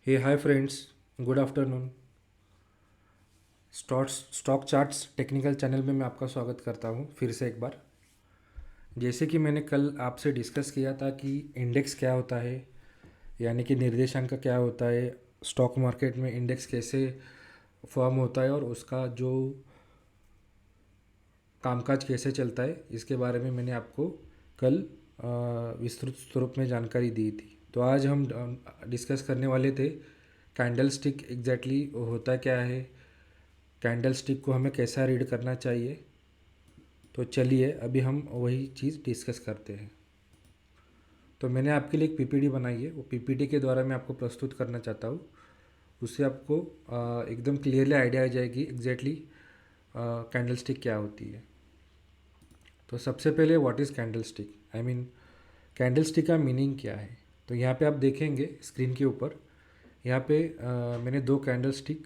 हे hi friends, good afternoon. Stock charts technical channel में मैं आपका स्वागत करता हूं फिर से एक बार। जैसे कि मैंने कल आपसे डिस्कस किया था कि इंडेक्स क्या होता है, यानी कि निर्देशांक क्या होता है, स्टॉक मार्केट में इंडेक्स कैसे फॉर्म होता है और उसका जो कामकाज कैसे चलता है, इसके बारे में मैंने आपको कल विस्तृत स्वरूप में जानकारी दी थी। तो आज हम डिस्कस करने वाले थे कैंडल स्टिक एग्जैक्टली होता क्या है, कैंडल स्टिक को हमें कैसा रीड करना चाहिए। तो चलिए अभी हम वही चीज़ डिस्कस करते हैं। तो मैंने आपके लिए एक पीपीटी बनाई है, वो पीपीटी के द्वारा मैं आपको प्रस्तुत करना चाहता हूँ। उससे आपको एकदम क्लियरली आइडिया आ जाएगी एग्जैक्टली कैंडल स्टिक क्या होती है। तो सबसे पहले what is candle stick, I mean candle stick का मीनिंग क्या है। तो यहाँ पे आप देखेंगे स्क्रीन के ऊपर, यहाँ पे मैंने दो कैंडल स्टिक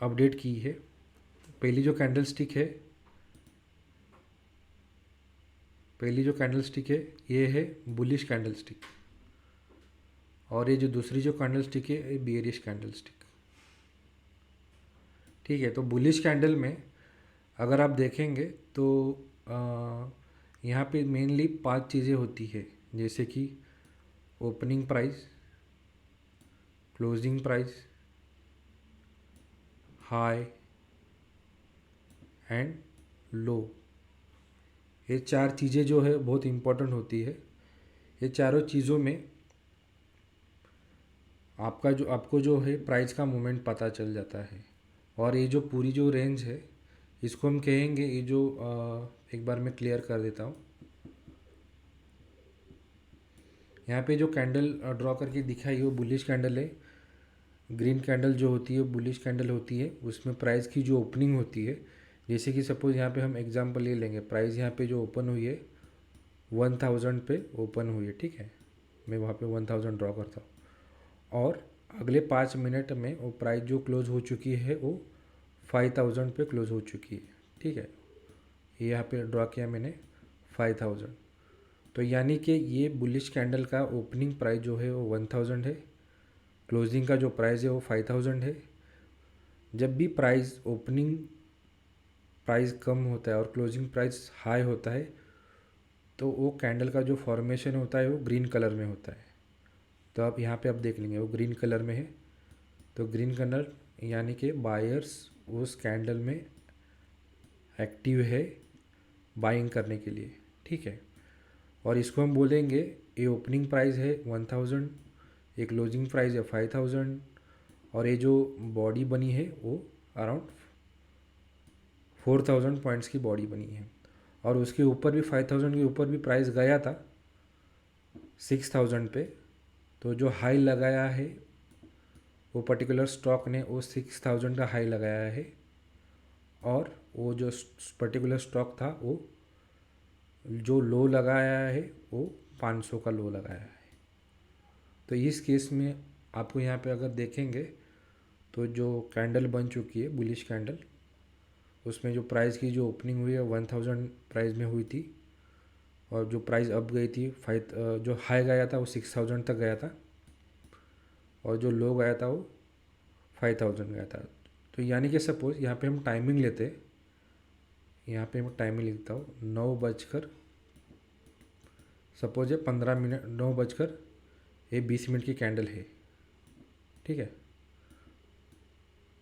अपडेट की है। पहली जो कैंडल स्टिक है पहली जो कैंडल स्टिक है ये है बुलिश कैंडल स्टिक, और ये जो दूसरी जो कैंडल स्टिक है ये बियरिश कैंडल स्टिक। ठीक है, तो बुलिश कैंडल में अगर आप देखेंगे तो यहाँ पे मेनली पांच चीज़ें होती है, जैसे कि opening price, closing price, high and low. ये चार चीज़ें जो है बहुत इम्पोर्टेंट होती है। ये चारों चीज़ों में आपको जो है प्राइस का मूवमेंट पता चल जाता है। और ये जो पूरी जो रेंज है इसको हम कहेंगे, ये जो एक बार मैं क्लियर कर देता हूँ। यहाँ पे जो कैंडल ड्रॉ करके दिखाई है वो बुलिश कैंडल है। ग्रीन कैंडल जो होती है बुलिश कैंडल होती है, उसमें प्राइस की जो ओपनिंग होती है, जैसे कि सपोज़ यहाँ पे हम एग्जांपल ले लेंगे, प्राइस यहाँ पे जो ओपन हुई है 1000 पे ओपन हुई है। ठीक है, मैं वहाँ पे 1000 ड्रॉ करता हूँ और अगले 5 मिनट में वो प्राइस जो क्लोज हो चुकी है वो 5000 पे क्लोज हो चुकी है। ठीक है, ये यहाँ पे ड्रॉ किया मैंने 5000। तो यानी कि ये बुलिश कैंडल का ओपनिंग प्राइस जो है वो 1000 है, क्लोजिंग का जो प्राइस है वो 5000 है। जब भी प्राइस ओपनिंग प्राइस कम होता है और क्लोजिंग प्राइस हाई होता है तो वो कैंडल का जो फॉर्मेशन होता है वो ग्रीन कलर में होता है। तो आप यहाँ पे आप देख लेंगे वो ग्रीन कलर में है। तो ग्रीन कलर यानी कि बायर्स उस कैंडल में एक्टिव है बाइंग करने के लिए। ठीक है, और इसको हम बोलेंगे ये ओपनिंग प्राइस है 1000, ये क्लोजिंग प्राइस है 5000, और ये जो बॉडी बनी है वो अराउंड 4000 पॉइंट्स की बॉडी बनी है। और उसके ऊपर भी 5000 के ऊपर भी प्राइस गया था 6000 पे। तो जो हाई लगाया है वो पर्टिकुलर स्टॉक ने वो 6000 का हाई लगाया है, और वो जो पर्टिकुलर स्टॉक था वो जो लो लगाया है वो 500 का लो लगाया है। तो इस केस में आपको यहाँ पे अगर देखेंगे तो जो कैंडल बन चुकी है बुलिश कैंडल, उसमें जो प्राइस की जो ओपनिंग हुई है 1000 प्राइस में हुई थी, और जो प्राइस अप गई थी जो हाई गया था वो 6000 तक गया था, और जो लो गया था वो 5000 गया था। तो यानी कि सपोज़ यहाँ पे हम टाइमिंग लेते, यहाँ पे मैं टाइमिंग लिखता हूँ 9 बजकर, सपोज ये 15 मिनट 9 बजकर ये 20 मिनट की कैंडल है। ठीक है,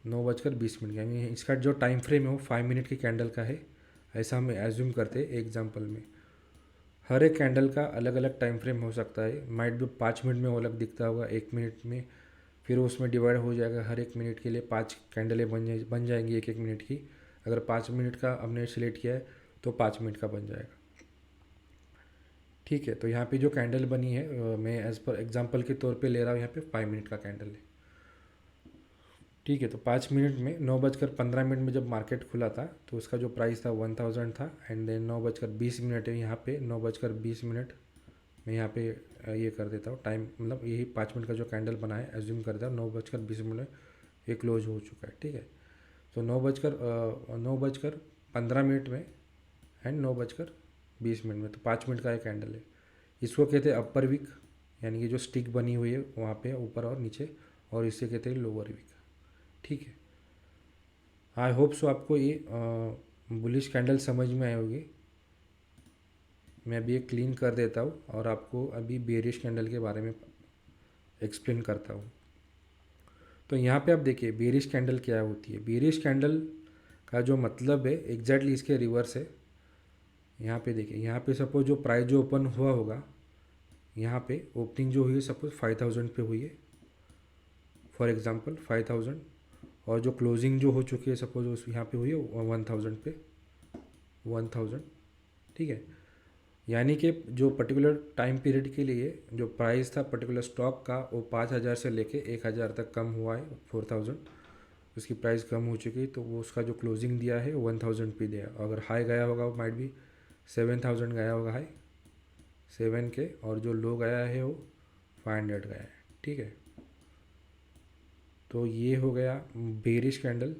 9 बजकर 20 मिनट, यानी इसका जो टाइम फ्रेम है वो 5 मिनट की कैंडल का है, ऐसा हम एज्यूम करते हैं एग्जांपल में। हर एक कैंडल का अलग अलग टाइम फ्रेम हो सकता है, माइट भी 5 मिनट में वो अलग दिखता होगा, 1 मिनट में, फिर उसमें डिवाइड हो जाएगा, हर एक मिनट के लिए 5 कैंडलें बन जाएंगी एक एक मिनट की। अगर 5 मिनट का हमने सिलेक्ट किया है तो 5 मिनट का बन जाएगा। ठीक है, तो यहाँ पे जो कैंडल बनी है मैं एज़ पर एग्जांपल के तौर पे ले रहा हूँ, यहाँ पे 5 मिनट का कैंडल है। ठीक है, तो 5 मिनट में 9 बजकर 15 मिनट में जब मार्केट खुला था तो उसका जो प्राइस था 1000 था, एंड देन 9 बजकर 20 मिनट है यहाँ पे, 9 बजकर 20 मिनट मैं यहाँ पे ये कर देता हूँ टाइम, मतलब यही 5 मिनट का जो कैंडल बना है एज्यूम कर दिया, 9 बजकर 20 मिनट में ये क्लोज हो चुका है। ठीक है, तो 9 बजकर 15 मिनट में एंड 9 बजकर 20 मिनट में, तो 5 मिनट का एक कैंडल है। इसको कहते हैं अपर विक यानी कि जो स्टिक बनी हुई है वहाँ पे ऊपर और नीचे, और इसे कहते हैं लोअर विक। ठीक है, आई होप सो आपको ये बुलिश कैंडल समझ में आई होगी। मैं अभी ये क्लीन कर देता हूँ और आपको अभी बेरिश कैंडल के बारे में एक्सप्लेन करता हूँ। तो यहाँ पे आप देखिए बेरिश कैंडल क्या होती है। बेरिश कैंडल का जो मतलब है एग्जैक्टली इसके रिवर्स है। यहाँ पे देखिए, यहाँ पे सपोज जो प्राइस जो ओपन हुआ होगा, यहाँ पे ओपनिंग जो हुई है सपोज 5000 पे हुई है, फॉर एग्जांपल 5000, और जो क्लोजिंग जो हो चुकी है सपोज उस यहाँ पे हुई है 1000 पे, 1000। ठीक है, यानी कि जो पर्टिकुलर टाइम पीरियड के लिए जो प्राइस था पर्टिकुलर स्टॉक का वो 5000 से लेके 1000 तक कम हुआ है, 4000 उसकी प्राइस कम हो चुकी है, तो वो उसका जो क्लोजिंग दिया है 1000 पे दिया। अगर हाई गया होगा वो माइट भी 7000 गया होगा हाई 7 के, और जो लो गया है वो 500 गया है। ठीक है, तो ये हो गया बेरिश कैंडल।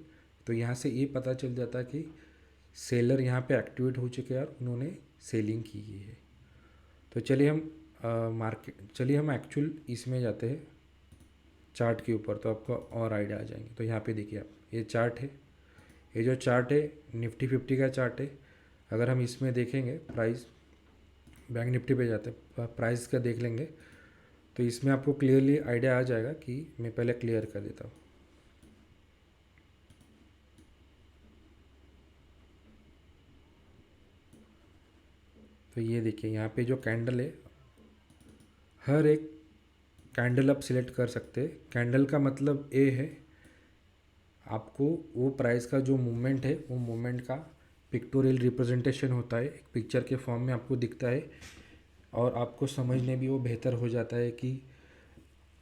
तो यहाँ से ये पता चल जाता कि सेलर यहाँ पे एक्टिवेट हो चुके हैं और उन्होंने सेलिंग की है। तो चलिए हम एक्चुअल इसमें जाते हैं चार्ट के ऊपर, तो आपको और आइडिया आ जाएंगे। तो यहाँ पे देखिए आप, ये चार्ट है, ये जो चार्ट है निफ्टी 50 का चार्ट है। अगर हम इसमें देखेंगे प्राइस, बैंक निफ्टी पे जाते हैं, प्राइस का देख लेंगे तो इसमें आपको क्लियरली आइडिया आ जाएगा कि मैं पहले क्लियर कर देता हूँ। तो ये देखिए यहाँ पे जो कैंडल है, हर एक कैंडल आप सिलेक्ट कर सकते हैं। कैंडल का मतलब ये है आपको वो प्राइस का जो मूवमेंट है वो मूवमेंट का पिक्टोरियल रिप्रेजेंटेशन होता है, एक पिक्चर के फॉर्म में आपको दिखता है, और आपको समझने भी वो बेहतर हो जाता है कि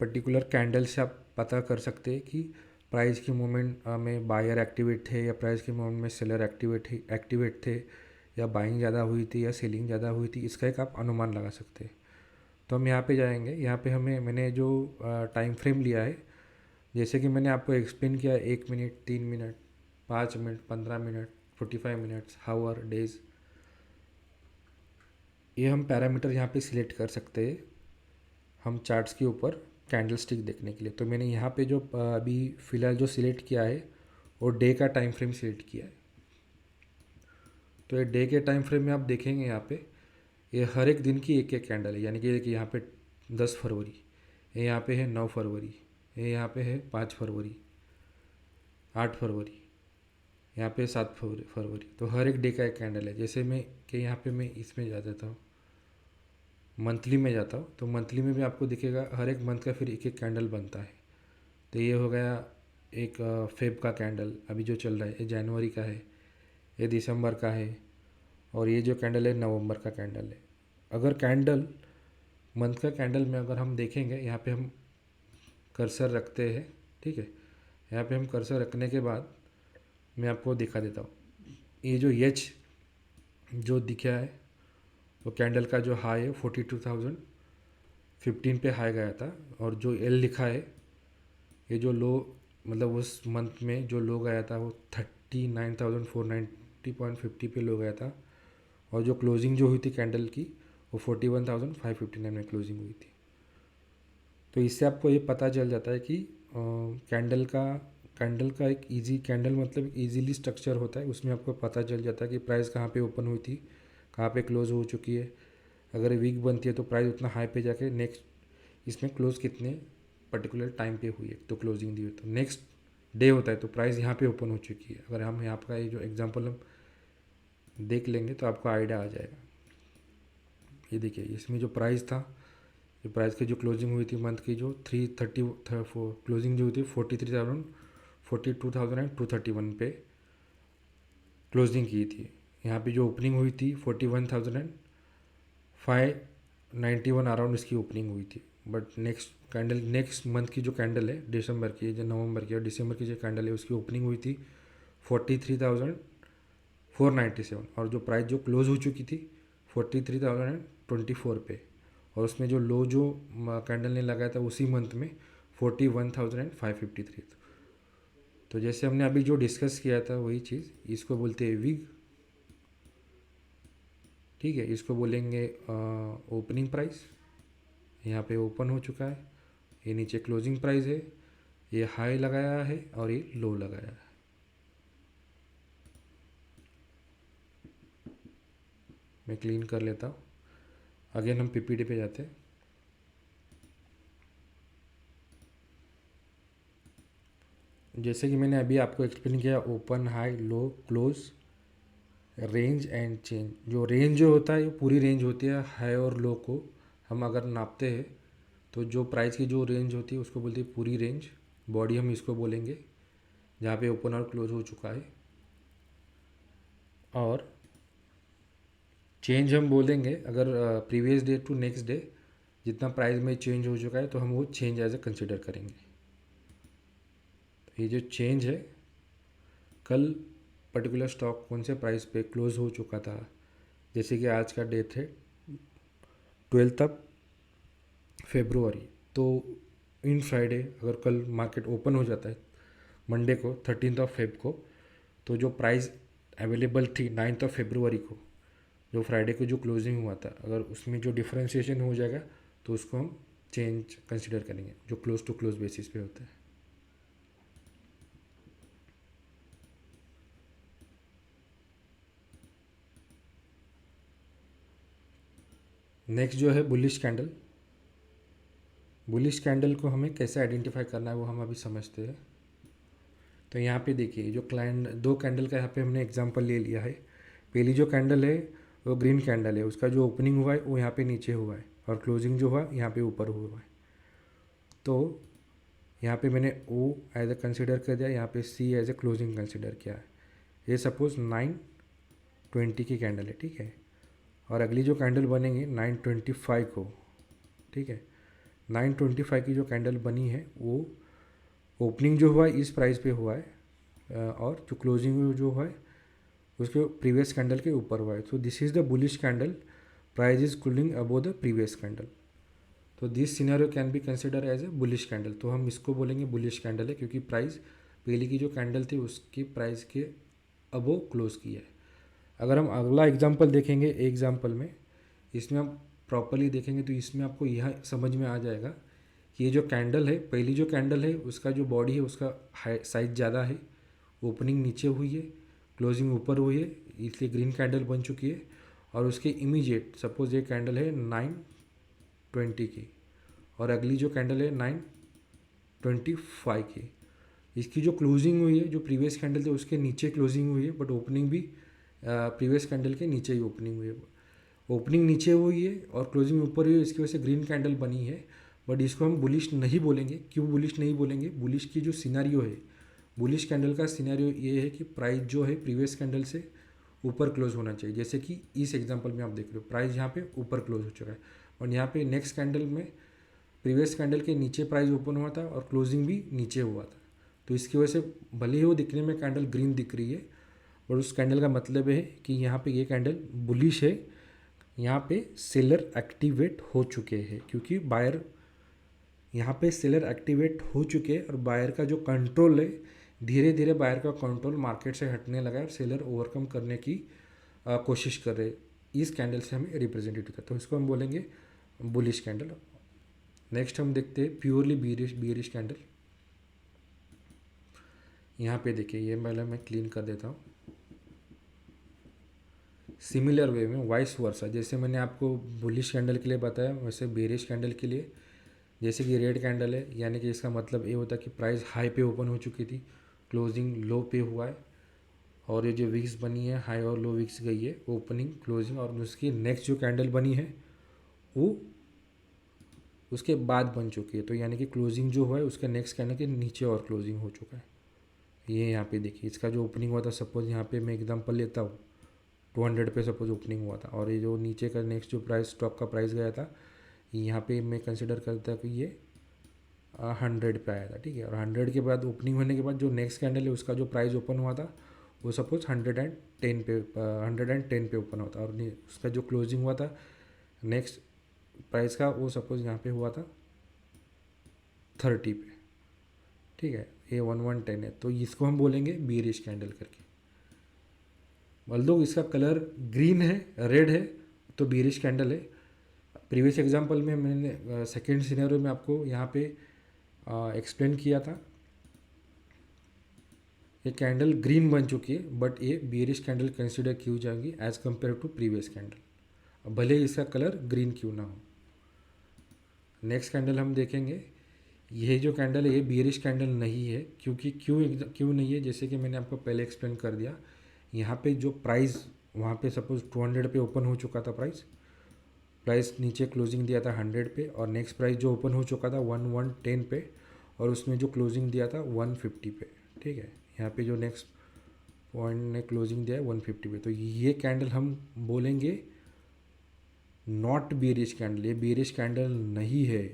पर्टिकुलर कैंडल से आप पता कर सकते हैं कि प्राइस के मूवमेंट में बायर एक्टिवेट थे या प्राइस के मूवमेंट में सेलर एक्टिवेट थे, या बाइंग ज़्यादा हुई थी या सेलिंग ज़्यादा हुई थी, इसका एक आप अनुमान लगा सकते हैं। तो हम यहाँ पे जाएंगे, यहाँ पे मैंने जो टाइम फ्रेम लिया है, जैसे कि मैंने आपको एक्सप्लेन किया, 1 minute, 3 minute, 5 minute, 15 minute, 45 minutes, hour, days, ये हम पैरामीटर यहाँ पे सिलेक्ट कर सकते हैं हम चार्ट्स के ऊपर कैंडल स्टिक देखने के लिए। तो मैंने यहाँ पे जो अभी फ़िलहाल जो सिलेक्ट किया है वो डे का टाइम फ्रेम सिलेक्ट किया है। तो ये डे के टाइम फ्रेम में आप देखेंगे यहाँ पे ये हर एक दिन की एक एक कैंडल है, यानी कि यहाँ पे 10 फरवरी, ये यहाँ पे है 9 फरवरी, ये यहाँ पे है 5 फरवरी, 8 फरवरी, यहाँ पे 7 फरवरी। तो हर एक डे का एक कैंडल है। जैसे मैं इसमें जा जाता हूँ, मंथली में जाता हूँ, तो मंथली में भी आपको दिखेगा हर एक मंथ का फिर एक एक कैंडल बनता है। तो ये हो गया एक फेब का कैंडल अभी जो चल रहा है, ये जनवरी का है, ये दिसंबर का है, और ये जो कैंडल है नवंबर का कैंडल है। अगर कैंडल मंथ का कैंडल में अगर हम देखेंगे, यहाँ पे हम कर्सर रखते हैं, ठीक है, यहाँ पे हम कर्सर रखने के बाद मैं आपको दिखा देता हूँ। ये जो एच जो दिखा है वो कैंडल का जो हाई है 42,015 पे हाई गया था, और जो एल लिखा है ये जो लो, मतलब उस मंथ में जो लो गया था वो 39,490.50 पे लो गया था, और जो क्लोजिंग जो हुई थी कैंडल की वो 41,559 में क्लोजिंग हुई थी। तो इससे आपको ये पता चल जाता है कि कैंडल का एक इजी कैंडल मतलब इजीली स्ट्रक्चर होता है, उसमें आपको पता चल जाता है कि प्राइस कहाँ पे ओपन हुई थी, कहाँ पे क्लोज हो चुकी है। अगर वीक बनती है तो प्राइस उतना हाई पे जाके नेक्स्ट इसमें क्लोज कितने पर्टिकुलर टाइम पे हुई है तो क्लोजिंग दी हुई, तो नेक्स्ट डे होता है तो प्राइस यहाँ पे ओपन हो चुकी है। अगर हम यहाँ का ये जो एग्जांपल हम देख लेंगे तो आपको आइडिया आ जाएगा। ये देखिए इसमें जो प्राइस था, ये प्राइस की जो क्लोजिंग हुई थी मंथ की जो 334 क्लोजिंग जो हुई थी 42,231 पे क्लोजिंग की थी। यहाँ पे जो ओपनिंग हुई थी 41,591 अराउंड इसकी ओपनिंग हुई थी। बट नेक्स्ट मंथ की जो कैंडल है दिसंबर की, जो नवंबर की और दिसंबर की जो कैंडल है उसकी ओपनिंग हुई थी 43,497, और जो प्राइस जो क्लोज हो चुकी थी 43,024 पे, और उसमें जो लो जो कैंडल ने लगाया था उसी मंथ में 41,553। तो जैसे हमने अभी जो डिस्कस किया था वही चीज़, इसको बोलते हैं विग, ठीक है, इसको बोलेंगे ओपनिंग प्राइस, यहाँ पे ओपन हो चुका है, ये नीचे क्लोजिंग प्राइस है, ये हाई लगाया है और ये लो लगाया है। मैं क्लीन कर लेता हूँ। अगेन हम पीपीडी पे जाते हैं। जैसे कि मैंने अभी आपको एक्सप्लेन किया, open, high, low, close, range and change. जो रेंज जो होता है, वो पूरी रेंज होती है। हाई और लो को हम अगर नापते हैं तो जो प्राइस की जो रेंज होती है उसको बोलते हैं पूरी रेंज। बॉडी हम इसको बोलेंगे जहाँ पे ओपन और क्लोज हो चुका है। और चेंज हम बोलेंगे अगर previous day to next day जितना प्राइस में चेंज हो चुका है तो हम वो चेंज एज ए कंसिडर करेंगे। तो ये जो चेंज है, कल पर्टिकुलर स्टॉक कौन से प्राइस पे क्लोज हो चुका था, जैसे कि आज का डेट है 12 फरवरी, तो इन फ्राइडे अगर कल मार्केट ओपन हो जाता है मंडे को 13 फेब को, तो जो प्राइस अवेलेबल थी 9 फरवरी को, जो फ्राइडे को जो क्लोजिंग हुआ था, अगर उसमें जो डिफरेंशिएशन हो जाएगा तो उसको हम चेंज कंसिडर करेंगे, जो क्लोज टू क्लोज बेसिस पे होता है। नेक्स्ट जो है बुलिश कैंडल। बुलिश कैंडल को हमें कैसे आइडेंटिफाई करना है वो हम अभी समझते हैं। तो यहाँ पे देखिए, जो क्लाइंट दो कैंडल का यहाँ पे हमने एग्जांपल ले लिया है। पहली जो कैंडल है वो ग्रीन कैंडल है, उसका जो ओपनिंग हुआ है वो यहाँ पे नीचे हुआ है और क्लोजिंग जो हुआ यहाँ पे ऊपर हुआ है। तो यहाँ पे मैंने ओ एज ए कंसिडर कर दिया, यहाँ पे सी एज ए क्लोजिंग कंसिडर किया है। ये सपोज 9:20 की कैंडल है, ठीक है। और अगली जो कैंडल बनेंगे 9:25 को, ठीक है। 9:25 की जो कैंडल बनी है वो ओपनिंग जो हुआ है इस प्राइस पे हुआ है और जो क्लोजिंग जो हुआ है उसके प्रीवियस कैंडल के ऊपर हुआ है। तो this is the bullish candle, price is cooling above the previous candle. तो this scenario can be consider as a bullish candle. तो हम इसको बोलेंगे बुलिश कैंडल है, क्योंकि प्राइस पहले की जो कैंडल थी उसकी प्राइस के अबव क्लोज किया है। अगर हम अगला एग्जांपल देखेंगे, एग्जांपल में इसमें हम प्रॉपरली देखेंगे तो इसमें आपको यह समझ में आ जाएगा कि ये जो कैंडल है, पहली जो कैंडल है उसका जो बॉडी है उसका हाई साइज ज़्यादा है, ओपनिंग नीचे हुई है, क्लोजिंग ऊपर हुई है, इसलिए ग्रीन कैंडल बन चुकी है। और उसके इमीडिएट सपोज ये कैंडल है 9:20 की और अगली जो कैंडल है 9:25 की, इसकी जो क्लोजिंग हुई है, जो प्रीवियस कैंडल थे उसके नीचे क्लोजिंग हुई है, बट ओपनिंग भी प्रीवियस कैंडल के नीचे ही ओपनिंग हुई है। ओपनिंग नीचे हुई है और क्लोजिंग ऊपर हुई है, इसकी वजह से ग्रीन कैंडल बनी है। बट इसको हम बुलिश नहीं बोलेंगे। क्यों बुलिश नहीं बोलेंगे? बुलिश की जो सिनेरियो है, बुलिश कैंडल का सिनेरियो ये है कि प्राइस जो है प्रीवियस कैंडल से ऊपर क्लोज होना चाहिए। जैसे कि इस एग्जांपल में आप देख रहे हो प्राइस यहाँ पे ऊपर क्लोज हो चुका है और यहाँ पे नेक्स्ट कैंडल में प्रीवियस कैंडल के नीचे प्राइस ओपन हुआ था और क्लोजिंग भी नीचे हुआ था। तो इसकी वजह से भले ही वो दिखने में कैंडल ग्रीन दिख रही है, और उस कैंडल का मतलब है कि यहाँ पे ये कैंडल बुलिश है, यहाँ पे सेलर एक्टिवेट हो चुके हैं, क्योंकि बायर यहाँ पे सेलर एक्टिवेट हो चुके हैं और बायर का जो कंट्रोल है, धीरे धीरे बायर का कंट्रोल मार्केट से हटने लगा है और सेलर ओवरकम करने की कोशिश कर रहे हैं। इस कैंडल से हमें रिप्रेजेंटेटिव होता है, तो इसको हम बोलेंगे बुलिश कैंडल। नेक्स्ट हम देखते हैं प्योरली बियरिश कैंडल। यहाँ पे देखिए, ये पहले मैं क्लीन कर देता हूँ। सिमिलर वे में वाइस वर्सा, जैसे मैंने आपको बुलिश कैंडल के लिए बताया वैसे बेरिश कैंडल के लिए, जैसे कि रेड कैंडल है, यानी कि इसका मतलब ये होता है कि प्राइस हाई पे ओपन हो चुकी थी, क्लोजिंग लो पे हुआ है, और ये जो विक्स बनी है हाई और लो विक्स गई है, ओपनिंग क्लोजिंग, और उसकी नेक्स्ट जो कैंडल बनी है वो उसके बाद बन चुकी है। तो यानी कि क्लोजिंग जो हुआ है उसके नेक्स्ट कैंडल के नीचे और क्लोजिंग हो चुका है। ये यहाँ पे देखिए, इसका जो ओपनिंग हुआ था, सपोज यहाँ पे मैं एग्जांपल लेता हूँ 200 पे सपोज ओपनिंग हुआ था, और ये जो नीचे का नेक्स्ट जो प्राइस स्टॉक का प्राइस गया था, यहाँ पे मैं कंसिडर करता कि ये 100 पे आया था, ठीक है। और 100 के बाद ओपनिंग होने के बाद जो नेक्स्ट कैंडल है उसका जो प्राइस ओपन हुआ था वो सपोज 110 पे ओपन हुआ था, और उसका जो क्लोजिंग हुआ था नेक्स्ट प्राइस का वो सपोज यहाँ पे हुआ था 30 पे, ठीक है। ये 1110 है, तो इसको हम बोलेंगे बियरिश कैंडल करके। दो इसका कलर ग्रीन है, रेड है, तो बियरिश कैंडल है। प्रीवियस एग्जांपल में मैंने सेकेंड सिनेरियो में आपको यहाँ पे एक्सप्लेन किया था। ये कैंडल ग्रीन बन चुकी है बट ये बियरिश कैंडल कंसिडर की हो जाएंगी as compared to previous candle, भले ही इसका कलर ग्रीन क्यों ना हो। नेक्स्ट कैंडल हम देखेंगे, यह जो कैंडल है ये बियरिश कैंडल नहीं है, क्योंकि क्यों नहीं है, जैसे कि मैंने आपको पहले एक्सप्लेन कर दिया। यहाँ पे जो प्राइस वहाँ पे सपोज 200 पे ओपन हो चुका था, प्राइस नीचे क्लोजिंग दिया था 100 पे, और नेक्स्ट प्राइस जो ओपन हो चुका था 1110 पे, और उसमें जो क्लोजिंग दिया था 150 पे। ठीक है, यहाँ पे जो नेक्स्ट पॉइंट ने क्लोजिंग दिया है 150 पे, तो ये कैंडल हम बोलेंगे नॉट बियरिश कैंडल, ये बियरिश कैंडल नहीं है।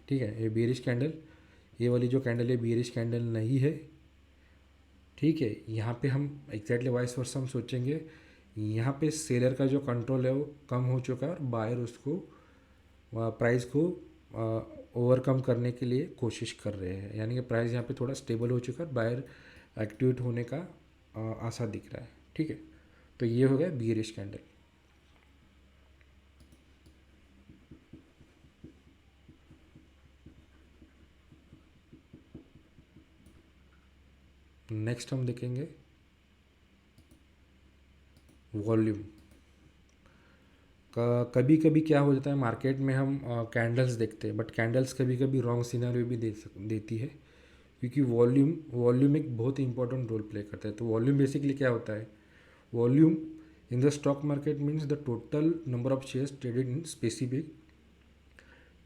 ठीक है, ये बियरिश कैंडल, ये वाली जो कैंडल है बियरिश कैंडल नहीं है। ठीक है, यहाँ पे हम एग्जैक्टली वाइस वर्सा हम सोचेंगे, यहाँ पे सेलर का जो कंट्रोल है वो कम हो चुका है और बायर उसको प्राइस को ओवरकम करने के लिए कोशिश कर रहे हैं, यानी कि प्राइस यहाँ पे थोड़ा स्टेबल हो चुका है, बायर एक्टिवेट होने का आशा दिख रहा है। ठीक है, तो ये हो गया बियरिश कैंडल। नेक्स्ट हम देखेंगे वॉल्यूम। कभी कभी क्या हो जाता है मार्केट में, हम कैंडल्स देखते हैं बट कैंडल्स कभी कभी रॉन्ग सिनेरियो भी देती है, क्योंकि वॉल्यूम एक बहुत ही इंपॉर्टेंट रोल प्ले करता है। तो वॉल्यूम बेसिकली क्या होता है, volume in the stock market means the total number of shares traded in specific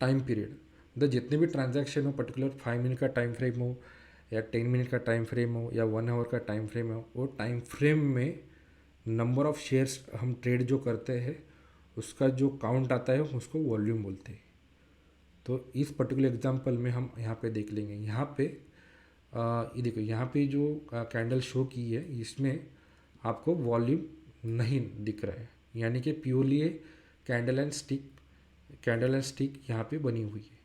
time period. मतलब जितने भी ट्रांजैक्शन हो, पर्टिकुलर 5 मिनट का टाइम फ्रेम हो या 10 मिनट का टाइम फ्रेम हो या 1 आवर का टाइम फ्रेम हो, वो टाइम फ्रेम में नंबर ऑफ़ शेयर्स हम ट्रेड जो करते हैं उसका जो काउंट आता है उसको वॉल्यूम बोलते हैं। तो इस पर्टिकुलर एग्जांपल में हम यहाँ पे देख लेंगे, यहाँ पे ये देखो, यहाँ पे जो कैंडल शो की है इसमें आपको वॉल्यूम नहीं दिख रहा है, यानी कि प्योरली कैंडल एंड स्टिक यहाँ पे बनी हुई है।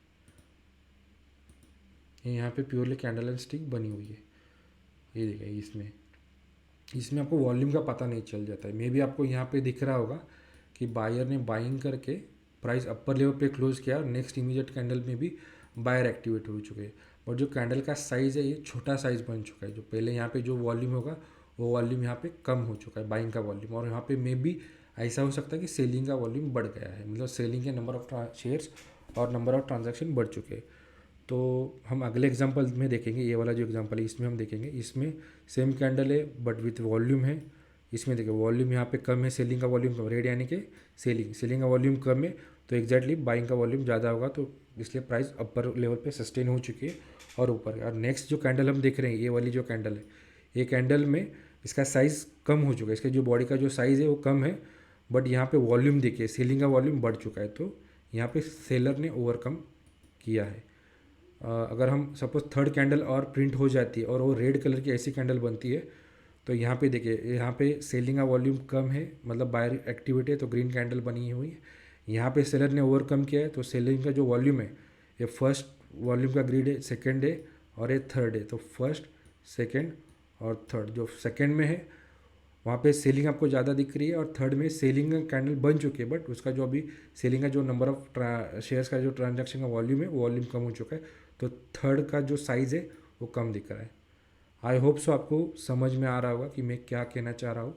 यहाँ पे प्योरली कैंडल एंड स्टिक बनी हुई है। ये देखिए, इसमें आपको वॉल्यूम का पता नहीं चल जाता है। मे बी आपको यहाँ पे दिख रहा होगा कि बायर ने बाइंग करके प्राइस अपर लेवल पे क्लोज किया और नेक्स्ट इमीडिएट कैंडल में भी बायर एक्टिवेट हो चुके हैं, और जो कैंडल का साइज़ है ये छोटा साइज़ बन चुका है। जो पहले यहाँ पे जो वॉल्यूम होगा वो वॉल्यूम यहाँ पे कम हो चुका है, बाइंग का वॉल्यूम, और यहाँ पे मे बी ऐसा हो सकता है कि सेलिंग का वॉल्यूम बढ़ गया है, मतलब सेलिंग के नंबर ऑफ शेयर्स और नंबर ऑफ ट्रांजेक्शन बढ़ चुके हैं। तो हम अगले एग्जांपल में देखेंगे, ये वाला जो एग्जांपल है इसमें हम देखेंगे, इसमें सेम कैंडल है बट विथ वॉल्यूम है। इसमें देखिए वॉल्यूम यहाँ पे कम है, सेलिंग का वॉल्यूम कम, रेड यानी कि सेलिंग का वॉल्यूम कम है, तो एग्जैक्टली बाइंग का वॉल्यूम ज़्यादा होगा, तो इसलिए प्राइस अपर लेवल पे सस्टेन हो चुकी है और ऊपर। और नेक्स्ट जो कैंडल हम देख रहे हैं, ये वाली जो कैंडल है, ये कैंडल में इसका साइज़ कम हो चुका है, इसके जो बॉडी का जो साइज़ है वो कम है, बट यहाँ पे वॉल्यूम देखिए सेलिंग का वॉल्यूम बढ़ चुका है, तो यहाँ पे सेलर ने ओवरकम किया है। अगर हम सपोज थर्ड कैंडल और प्रिंट हो जाती है और वो रेड कलर की ऐसी कैंडल बनती है, तो यहाँ पे देखिए, यहाँ पे सेलिंग का वॉल्यूम कम है, मतलब बायर एक्टिविटी है, तो ग्रीन कैंडल बनी हुई है। यहाँ पे सेलर ने ओवरकम किया है, तो सेलिंग का जो वॉल्यूम है ये फर्स्ट वॉल्यूम का ग्रिड है, सेकेंड है और ये थर्ड है, तो फर्स्ट सेकेंड और थर्ड। जो सेकेंड में है वहाँ पे सेलिंग आपको ज़्यादा दिख रही है, और थर्ड में सेलिंग कैंडल बन चुकी है बट उसका जो अभी सेलिंग का जो नंबर ऑफ शेयर्स का जो ट्रांजैक्शन का वॉल्यूम है वो वॉल्यूम कम हो चुका है, तो थर्ड का जो साइज़ है वो कम दिख रहा है। आई होप सो आपको समझ में आ रहा होगा कि मैं क्या कहना चाह रहा हूँ।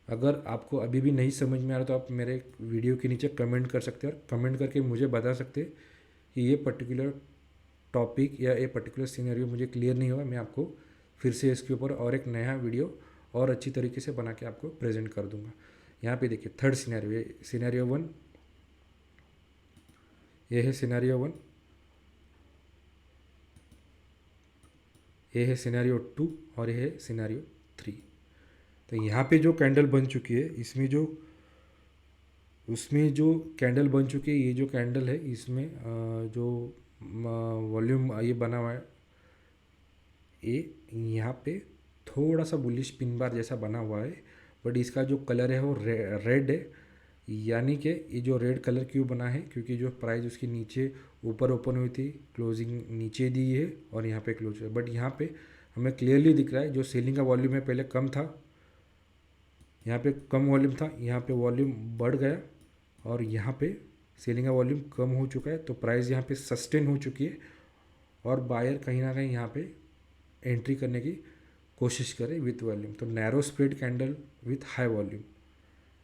अगर आपको अभी भी नहीं समझ में आ रहा तो आप मेरे वीडियो के नीचे कमेंट कर सकते हैं, और कमेंट करके मुझे बता सकते हैं कि ये पर्टिकुलर टॉपिक या ये पर्टिकुलर सिनेरियो मुझे क्लियर नहीं होगा। मैं आपको फिर से इसके ऊपर और एक नया वीडियो और अच्छी तरीके से बना के आपको प्रेजेंट कर दूंगा। यहाँ पे देखिए थर्ड सिनेरियो, ये सिनेरियो 1, ये है सिनेरियो 1, ये है सिनेरियो 2 और ये है सिनेरियो 3। तो यहाँ पे जो कैंडल बन चुकी है उसमें जो कैंडल बन चुकी है, ये जो कैंडल है इसमें जो वॉल्यूम ये बना हुआ है, ये यहाँ पे थोड़ा सा बुलिश पिन बार जैसा बना हुआ है, बट इसका जो कलर है वो रेड है। यानी कि ये जो रेड कलर क्यों बना है, क्योंकि जो प्राइस उसकी नीचे ऊपर ओपन हुई थी, क्लोजिंग नीचे दी है और यहाँ पे क्लोज है, बट यहाँ पे हमें क्लियरली दिख रहा है जो सेलिंग का वॉल्यूम है पहले कम था, यहाँ पे कम वॉल्यूम था, यहाँ पे वॉल्यूम बढ़ गया और यहाँ पे सेलिंग का वॉल्यूम कम हो चुका है, तो प्राइस यहाँ पे सस्टेन हो चुकी है और बायर कहीं ना कहीं यहाँ पे एंट्री करने की कोशिश करे विथ वॉल्यूम। तो narrow spread candle with high volume,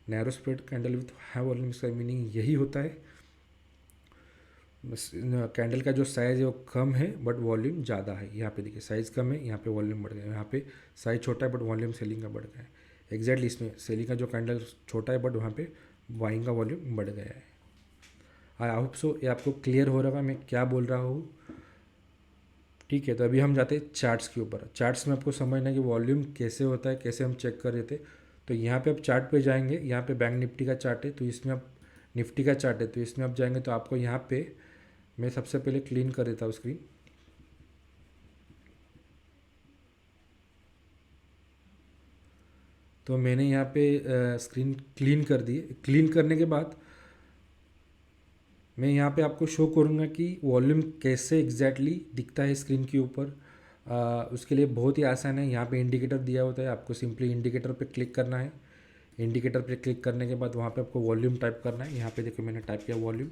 narrow spread candle with high volume, इसका मीनिंग यही होता है कैंडल का जो साइज़ है वो कम है बट वॉल्यूम ज़्यादा है। यहाँ पे देखिए साइज़ कम है, यहाँ पे वॉल्यूम बढ़ गया, यहाँ पे साइज़ छोटा है बट वॉल्यूम सेलिंग का बढ़ गया है। एग्जैक्टली इसमें सेलिंग का जो कैंडल छोटा है बट वहाँ पे बाइंग का वॉल्यूम बढ़ गया है। आई होप सो ये आपको क्लियर हो रहा है मैं क्या बोल रहा हूँ। ठीक है, तो अभी हम जाते हैं चार्ट्स के ऊपर। चार्ट्स में आपको समझना है कि वॉल्यूम कैसे होता है, कैसे हम चेक कर रहे थे। तो यहाँ पे आप चार्ट पे जाएंगे, यहाँ पे बैंक निफ्टी का चार्ट है, तो इसमें आप निफ्टी का चार्ट है, तो इसमें आप जाएंगे तो आपको यहाँ पे मैं सबसे पहले क्लीन कर देता हूँ स्क्रीन। तो मैंने यहाँ पे स्क्रीन क्लीन कर दी। क्लीन करने के बाद मैं यहाँ पे आपको शो करूँगा कि वॉल्यूम कैसे एग्जैक्टली दिखता है स्क्रीन के ऊपर। उसके लिए बहुत ही आसान है, यहाँ पे इंडिकेटर दिया होता है, आपको सिंपली इंडिकेटर पे क्लिक करना है। इंडिकेटर पे क्लिक करने के बाद वहाँ पे आपको वॉल्यूम टाइप करना है। यहाँ पे देखो मैंने टाइप किया वॉल्यूम।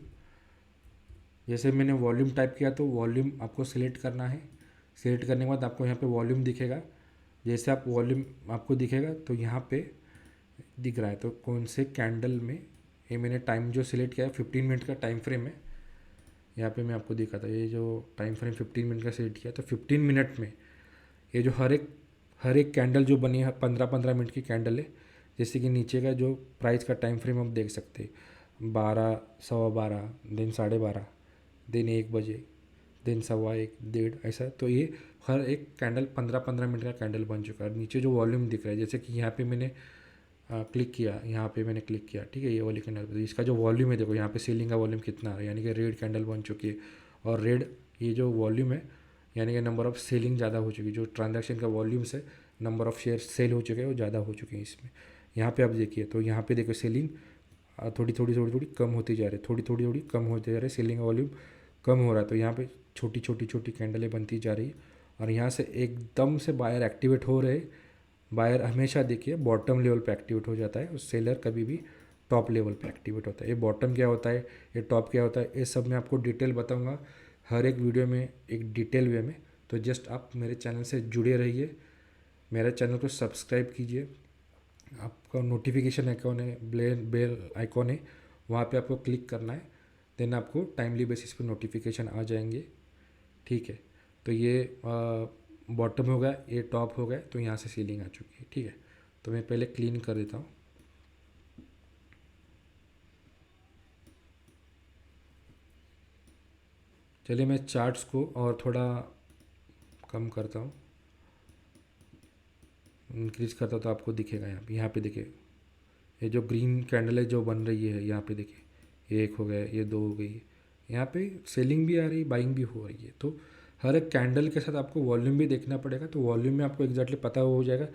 जैसे मैंने वॉल्यूम टाइप किया तो वॉल्यूम आपको सिलेक्ट करना है। सिलेक्ट करने के बाद आपको यहाँ पे वॉल्यूम दिखेगा। जैसे आप वॉल्यूम आपको दिखेगा तो यहाँ पे दिख रहा है, तो कौन से कैंडल में ये मैंने टाइम जो सिलेक्ट किया है 15 मिनट का टाइम फ्रेम है। यहाँ पे मैं आपको दिखा था ये जो टाइम फ्रेम 15 मिनट का सिलेक्ट किया, तो 15 मिनट में ये जो हर एक कैंडल जो बनी है 15-15 मिनट की कैंडल है। जैसे कि नीचे का जो प्राइस का टाइम फ्रेम आप देख सकते हैं 12, 12:15, दिन 12:30, दिन 1 बजे, दिन 1:15, 1:30 ऐसा। तो ये हर एक कैंडल 15-15 मिनट का कैंडल बन चुका है। नीचे जो वॉल्यूम दिख रहा है, जैसे कि यहाँ पे मैंने क्लिक किया, यहाँ पे मैंने क्लिक किया, ठीक है, ये वाली कैंडल पे, तो इसका जो वॉल्यूम है देखो यहाँ पे सेलिंग का वॉल्यूम कितना है, यानी कि रेड कैंडल बन चुकी है। और रेड ये जो वॉल्यूम है यानी कि नंबर ऑफ़ सेलिंग ज़्यादा हो चुकी है, जो ट्रांजैक्शन का वॉल्यूम से नंबर ऑफ़ शेयर सेल हो चुके हैं वो ज़्यादा हो चुके हैं इसमें। यहाँ पे आप देखिए, तो यहाँ पे देखो सेलिंग थोड़ी कम होती जा रही है, थोड़ी कम होते जा रही है, सेलिंग का वॉल्यूम कम हो रहा है। तो यहाँ पे छोटी कैंडलें बनती जा रही है और यहाँ से एकदम से बायर एक्टिवेट हो रहे हैं। बायर हमेशा देखिए बॉटम लेवल पे एक्टिवेट हो जाता है और सेलर कभी भी टॉप लेवल पे एक्टिवेट होता है। ये बॉटम क्या होता है, ये टॉप क्या होता है, ये सब मैं आपको डिटेल बताऊंगा हर एक वीडियो में एक डिटेल वे में। तो जस्ट आप मेरे चैनल से जुड़े रहिए, मेरे चैनल को सब्सक्राइब कीजिए, आपका नोटिफिकेशन आइकॉन है, बेल आइकॉन है, वहाँ पे आपको क्लिक करना है, देन आपको टाइमली बेसिस पे नोटिफिकेशन आ जाएंगे। ठीक है, तो ये बॉटम हो गया, ये टॉप हो गया, तो यहाँ से सीलिंग आ चुकी है। ठीक है, तो मैं पहले क्लीन कर देता हूँ। चलिए मैं चार्ट्स को और थोड़ा कम करता हूँ, इंक्रीज करता हूँ, तो आपको दिखेगा यहाँ पे देखिए ये जो ग्रीन कैंडल है जो बन रही है, यहाँ पे देखिए ये 1 हो गया, ये 2 हो गई, यहाँ पे सेलिंग भी आ रही है, बाइंग भी हो रही है। तो हर एक कैंडल के साथ आपको वॉल्यूम भी देखना पड़ेगा। तो वॉल्यूम में आपको एग्जैक्टली पता हो जाएगा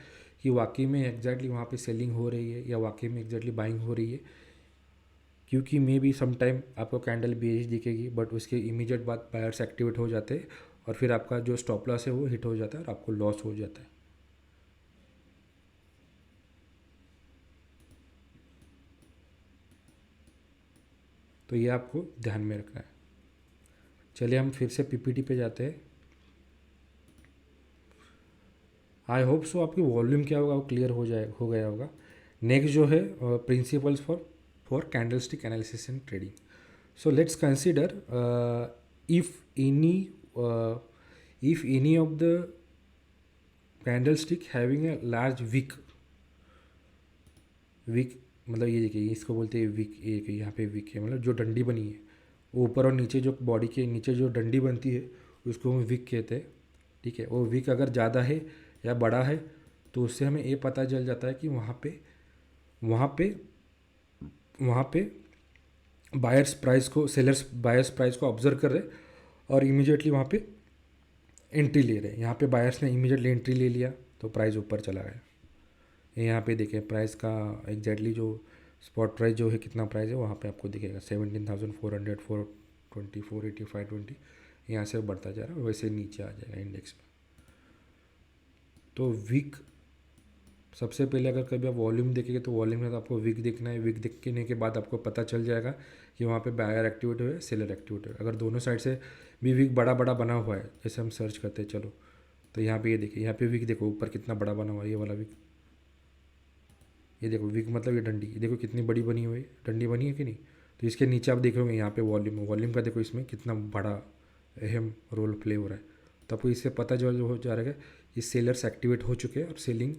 कि वाकई में एग्जैक्टली वहाँ पे सेलिंग हो रही है या वाकई में एग्जैक्टली बाइंग हो रही है। क्योंकि मे बी सम टाइम आपको कैंडल बेच दिखेगी बट उसके इमीडिएट बाद बायर्स एक्टिवेट हो जाते हैं और फिर आपका जो स्टॉप लॉस है वो हिट हो जाता है और आपको लॉस हो जाता है। तो ये आपको ध्यान में रखना है। चलिए हम फिर से पीपीटी पे जाते हैं। आई होप सो आपकी वॉल्यूम क्या होगा वो क्लियर हो गया होगा। नेक्स्ट जो है principles for candlestick analysis and trading. So let's consider if any of the candlestick having a large wick मतलब ये देखिए इसको बोलते हैं विक, एक यहाँ पे विक है, मतलब जो डंडी बनी है ऊपर और नीचे, जो बॉडी के नीचे जो डंडी बनती है उसको हम विक कहते हैं। ठीक है, वो विक अगर ज़्यादा है या बड़ा है तो उससे हमें ये पता चल जाता है कि वहाँ पे बायर्स प्राइस को, सेलर्स बायर्स प्राइस को ऑब्जर्व कर रहे और इमीडिएटली वहाँ पे एंट्री ले रहे हैं। यहाँ पे बायर्स ने इमीडिएटली एंट्री ले लिया तो प्राइस ऊपर चला गया। यहाँ पे देखें प्राइस का एग्जैक्टली जो स्पॉट प्राइस जो है कितना प्राइस है वहाँ पे आपको दिखेगा 17,400, 420, 480, 520, यहाँ से बढ़ता जा रहा है, वैसे नीचे आ जाएगा इंडेक्स में। तो वीक सबसे पहले अगर कभी आप वॉल्यूम देखेंगे तो वॉल्यूम में तो आपको विक देखना है। विक देखने के बाद आपको पता चल जाएगा कि वहाँ पे बायर एक्टिवेट हुआ है, सेलर एक्टिवेट हुआ है। अगर दोनों साइड से भी विक बड़ा बड़ा बना हुआ है, जैसे हम सर्च करते हैं चलो, तो यहाँ पे ये देखिए, यहाँ पे विक देखो ऊपर कितना बड़ा बना हुआ है, ये वाला विक, ये देखो विक मतलब ये डंडी, ये देखो कितनी बड़ी बनी हुई है, डंडी बनी है कि नहीं। तो इसके नीचे आप देखोगे यहाँ पे वॉल्यूम, वॉल्यूम का देखो इसमें कितना बड़ा अहम रोल प्ले हो रहा है। तो आपको इससे पता जो हो जा रहा है कि सेलर्स एक्टिवेट हो चुके हैं और सेलिंग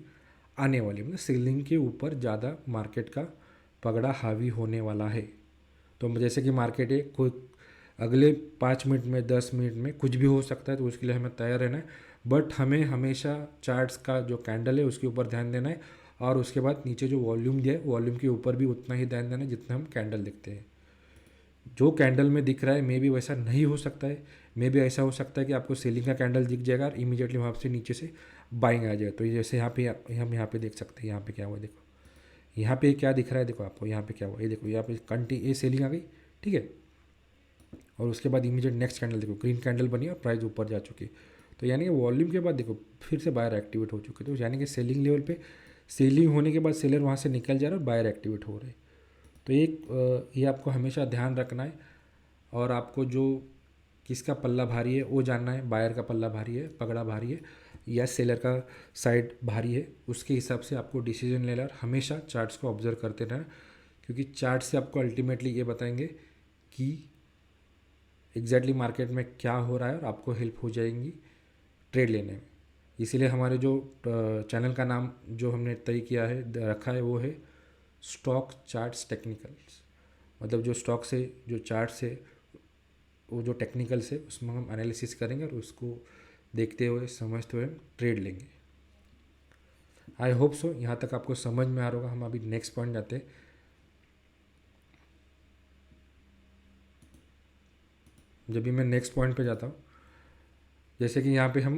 आने वाली है, मतलब सेलिंग के ऊपर ज़्यादा मार्केट का पगड़ा हावी होने वाला है। तो जैसे कि मार्केट है, कोई अगले 5 मिनट में 10 मिनट में कुछ भी हो सकता है, तो उसके लिए हमें तैयार रहना है। बट हमें हमेशा चार्ट्स का जो कैंडल है उसके ऊपर ध्यान देना है, और उसके बाद नीचे जो वॉल्यूम दिया है वॉल्यूम के ऊपर भी उतना ही ध्यान देना है जितना हम कैंडल देखते हैं। जो कैंडल में दिख रहा है मे भी वैसा नहीं हो सकता है, मे भी ऐसा हो सकता है कि आपको सेलिंग का कैंडल दिख जाएगा और इमीडिएटली वहाँ से नीचे से बाइंग आ जाएगा। तो जैसे यहाँ पे हम यहाँ पे देख सकते हैं, यहाँ पे क्या हुआ देखो, यहाँ पे क्या दिख रहा है देखो आपको, यहाँ पे क्या हुआ ये देखो, यहाँ पे ये सेलिंग आ गई, ठीक है। और उसके बाद इमीडिएट नेक्स्ट कैंडल देखो, ग्रीन कैंडल बनी और प्राइस ऊपर जा चुकी। तो यानी कि वॉल्यूम के बाद देखो फिर से बायर एक्टिवेट हो चुके, तो यानी कि सेलिंग लेवल पे सेलिंग होने के बाद सेलर वहाँ से निकल जा रहा है और बायर एक्टिवेट हो रहे। तो ये आपको हमेशा ध्यान रखना है, और आपको जो किसका पल्ला भारी है वो जानना है, बायर का पल्ला भारी है, पगड़ा भारी है, या सेलर का साइड भारी है, उसके हिसाब से आपको डिसीजन लेना है। और हमेशा चार्ट्स को ऑब्जर्व करते रहना, क्योंकि चार्ट से आपको अल्टीमेटली ये बताएंगे कि एग्जैक्टली मार्केट में क्या हो रहा है, और आपको हेल्प हो जाएंगी ट्रेड लेने में। इसीलिए हमारे जो चैनल का नाम जो हमने तय किया है, रखा है, वो है स्टॉक चार्ट्स टेक्निकल्स। मतलब जो स्टॉक से जो चार्ट से वो जो टेक्निकल्स है उसमें हम एनालिसिस करेंगे और उसको देखते हुए समझते हुए हम ट्रेड लेंगे। आई होप सो यहाँ तक आपको समझ में आ रहा होगा। हम अभी नेक्स्ट पॉइंट जाते हैं। जब भी मैं नेक्स्ट पॉइंट पे जाता हूँ, जैसे कि यहाँ पे हम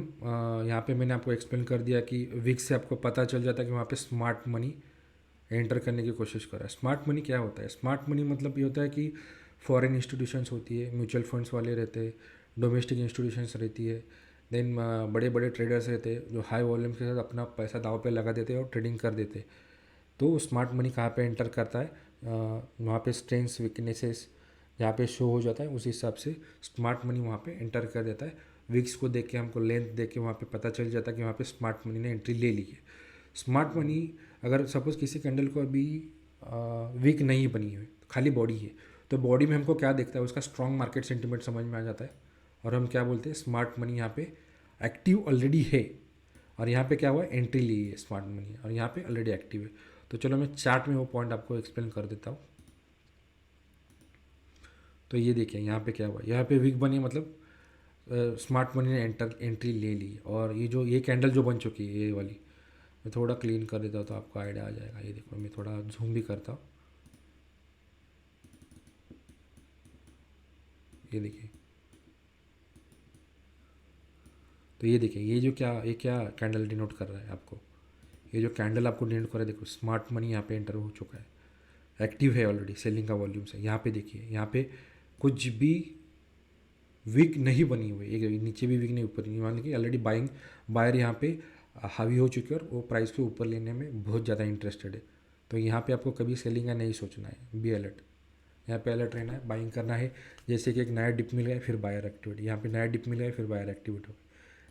यहाँ पे मैंने आपको एक्सप्लेन कर दिया कि विक्स से आपको पता चल जाता है कि वहाँ पे स्मार्ट मनी एंटर करने की कोशिश कर रहा है। स्मार्ट मनी क्या होता है? स्मार्ट मनी मतलब ये होता है कि फॉरेन इंस्टीट्यूशंस होती है, म्यूचुअल फंड्स वाले रहते हैं, डोमेस्टिक इंस्टीट्यूशंस रहती है, देन बड़े बड़े ट्रेडर्स रहते हैं जो हाई वॉल्यूम के साथ अपना पैसा दाव पे लगा देते हैं और ट्रेडिंग कर देते हैं। तो स्मार्ट मनी कहाँ पे एंटर करता है? वहाँ पे स्ट्रेंथ्स वीकनेसेस जहाँ पे शो हो जाता है उस हिसाब से स्मार्ट मनी वहाँ पे एंटर कर देता है। विक्स को देख के, हमको लेंथ देख के वहाँ पे पता चल जाता है कि वहाँ पे स्मार्ट मनी ने एंट्री ले ली है। स्मार्ट मनी अगर सपोज़ किसी कैंडल को अभी वीक नहीं बनी है, खाली बॉडी है, तो बॉडी में हमको क्या देखता है? उसका स्ट्रॉन्ग मार्केट सेंटिमेंट समझ में आ जाता है, और हम क्या बोलते हैं, स्मार्ट मनी यहाँ पे एक्टिव ऑलरेडी है, और यहाँ पे क्या हुआ, एंट्री ली है स्मार्ट मनी, और यहाँ पे ऑलरेडी एक्टिव है। तो चलो मैं चार्ट में वो पॉइंट आपको एक्सप्लेन कर देता हूँ। तो ये देखिए यहाँ पे क्या हुआ, यहाँ पे वीक बनी मतलब स्मार्ट मनी ने एंट्री ले ली। और ये कैंडल जो बन चुकी है ये वाली, मैं थोड़ा क्लीन कर देता हूँ तो आपको आइडिया आ जाएगा। ये देखो, मैं थोड़ा जूम भी करता हूँ, ये देखिए। तो ये देखिए, ये क्या कैंडल डिनोट कर रहा है आपको? ये जो कैंडल आपको डिनोट कर रहा है, देखो स्मार्ट मनी यहाँ पे एंटर हो चुका है, एक्टिव है ऑलरेडी सेलिंग का वॉल्यूम से। यहाँ पे देखिए, यहाँ पे कुछ भी वीक नहीं बनी हुई, ये नीचे भी वीक नहीं, ऊपर नहीं, मान लीजिए ऑलरेडी बायर यहाँ पे हावी हो चुके हैं और वो प्राइस को ऊपर लेने में बहुत ज़्यादा इंटरेस्टेड है। तो यहाँ पे आपको कभी सेलिंग का नहीं सोचना है, बी अलर्ट। यहाँ पे अलर्ट रहना है, बाइंग करना है। जैसे कि एक नया डिप मिल गया, फिर बायर एक्टिविटी, यहाँ पे नया डिप मिल गया, फिर बायर एक्टिविटी हो गई।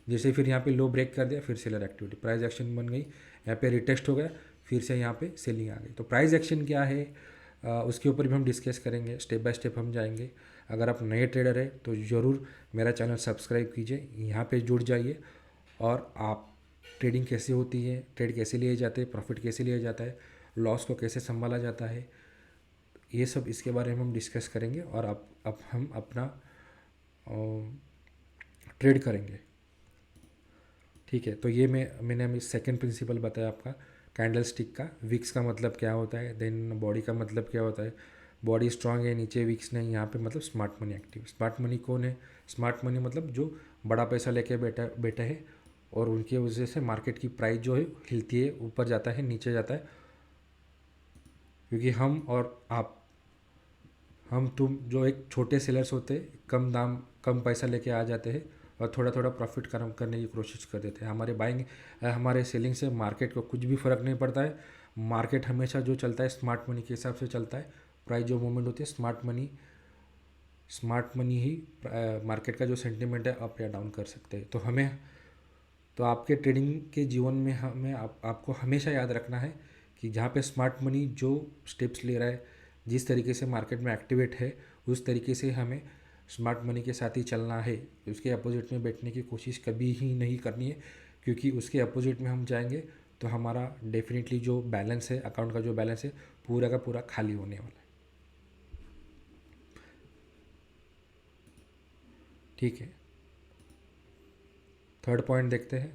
जैसे फिर यहाँ पे लो ब्रेक कर दिया, फिर सेलर एक्टिविटी, प्राइस एक्शन बन गई, यहाँ पे रिटेस्ट हो गया, फिर से यहाँ पे सेलिंग आ गई। तो प्राइस एक्शन क्या है उसके ऊपर भी हम डिस्कस करेंगे, स्टेप बाय स्टेप हम जाएंगे। अगर आप नए ट्रेडर हैं तो ज़रूर मेरा चैनल सब्सक्राइब कीजिए, यहाँ पे जुड़ जाइए, और आप ट्रेडिंग कैसे होती है, ट्रेड कैसे लिए जाते हैं, प्रॉफिट कैसे लिया जाता है, लॉस को कैसे संभाला जाता है, ये सब इसके बारे में हम डिस्कस करेंगे। और अब हम अपना ट्रेड करेंगे, ठीक है। तो ये मैंने अभी सेकंड प्रिंसिपल बताया आपका कैंडल स्टिक का। विक्स का मतलब क्या होता है, देन बॉडी का मतलब क्या होता है, बॉडी स्ट्रांग है, नीचे विक्स नहीं, यहाँ पे मतलब smart money active. Smart money कौन है? स्मार्ट मनी मतलब जो बड़ा पैसा लेके बैठा है, और उनकी वजह से मार्केट की प्राइस जो है हिलती है, ऊपर जाता है, नीचे जाता है। क्योंकि हम तुम जो एक छोटे सेलर्स होते हैं, कम दाम कम पैसा लेके आ जाते हैं, और थोड़ा थोड़ा प्रॉफिट कम करने की कोशिश कर देते हैं। हमारे सेलिंग से मार्केट को कुछ भी फ़र्क नहीं पड़ता है। मार्केट हमेशा जो चलता है स्मार्ट मनी के हिसाब से चलता है। प्राइस जो मूवमेंट होती है स्मार्ट मनी ही मार्केट का जो सेंटिमेंट है अप या डाउन कर सकते हैं। तो आपके ट्रेडिंग के जीवन में आपको हमेशा याद रखना है कि जहाँ पे स्मार्ट मनी जो स्टेप्स ले रहा है, जिस तरीके से मार्केट में एक्टिवेट है, उस तरीके से हमें स्मार्ट मनी के साथ ही चलना है। उसके अपोजिट में बैठने की कोशिश कभी ही नहीं करनी है, क्योंकि उसके अपोजिट में हम जाएंगे तो हमारा डेफिनेटली जो बैलेंस है, अकाउंट का जो बैलेंस है, पूरा का पूरा खाली होने वाला है। ठीक है, थर्ड पॉइंट देखते हैं।